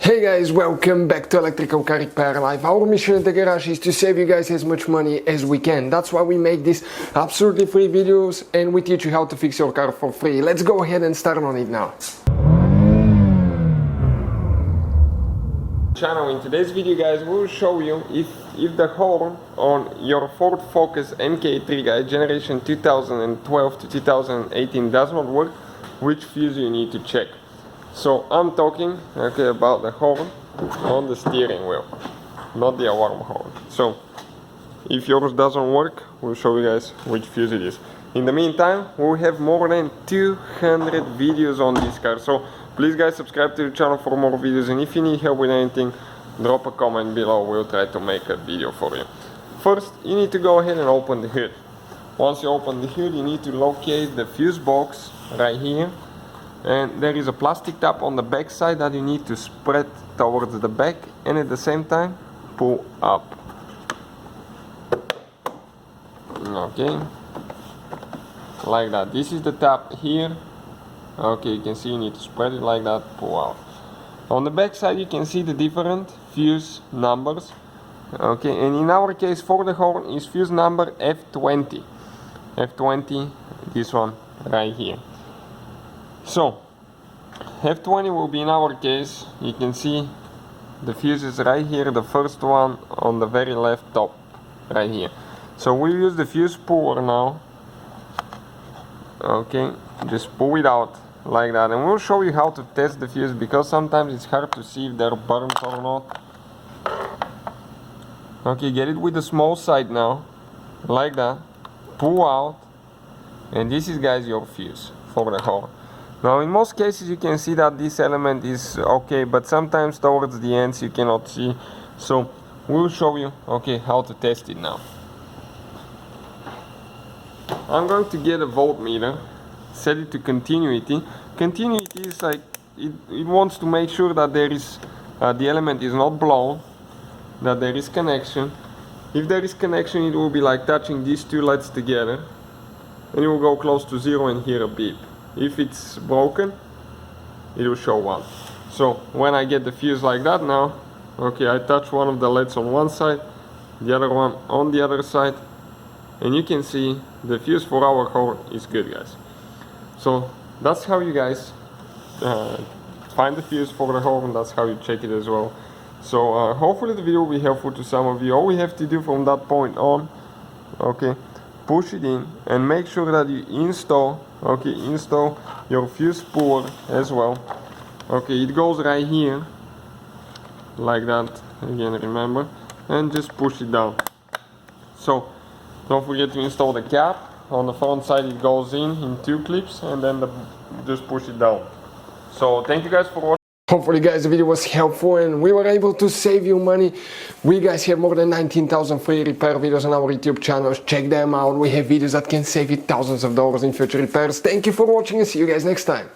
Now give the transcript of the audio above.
Hey guys, welcome back to Electrical Car Repair Live. Our mission at the garage is to save you guys as much money as we can. That's why we make these absolutely free videos and we teach you how to fix your car for free. Let's go ahead and start on it now. In today's video guys, we'll show you if the horn on your Ford Focus MK3 guys, generation 2012 to 2018 does not work, which fuse you need to check. So I'm talking about the horn on the steering wheel, not the alarm horn. So if yours doesn't work, we'll show you guys which fuse it is. In the meantime, we have more than 200 videos on this car, so please guys subscribe to the channel for more videos, and if you need help with anything, drop a comment below. We'll try to make a video for you. First, you need to go ahead and open the hood. Once you open the hood, you need to locate the fuse box right here. And there is a plastic tab on the back side that you need to spread towards the back and at the same time pull up. Okay, like that. This is the tab here. Okay, you can see you need to spread it like that, pull out. On the back side you can see the different fuse numbers. Okay, and in our case for the horn is fuse number F20. F20, this one right here. So F20 will be in our case, you can see the fuses right here, the first one on the very left top right here. So we use the fuse puller now. Okay, just pull it out like that, and we'll show you how to test the fuse because sometimes it's hard to see if they're burnt or not. Okay, get it with the small side now, like that, pull out, and this is guys your fuse for the horn. Now in most cases you can see that this element is okay, but sometimes towards the ends you cannot see, so we'll show you how to test it now. I'm going to get a voltmeter, set it to continuity. Continuity is like it wants to make sure that there is the element is not blown, that there is connection. If there is connection, it will be like touching these two LEDs together and it will go close to 0 and hear a beep. If it's broken, it will show 1. So when I get the fuse like that now, I touch one of the LEDs on one side, the other one on the other side, and you can see the fuse for our horn is good guys. So that's how you guys find the fuse for the horn, that's how you check it as well. So hopefully the video will be helpful to some of you. All we have to do from that point on, push it in and make sure that you install your fuse puller as well. It goes right here like that, again remember, and just push it down. So don't forget to install the cap. On the front side it goes in 2 clips, and then just push it down. So thank you guys for watching. Hopefully guys the video was helpful and we were able to save you money. We guys have more than 19,000 free repair videos on our YouTube channels. Check them out. We have videos that can save you thousands of dollars in future repairs. Thank you for watching and see you guys next time.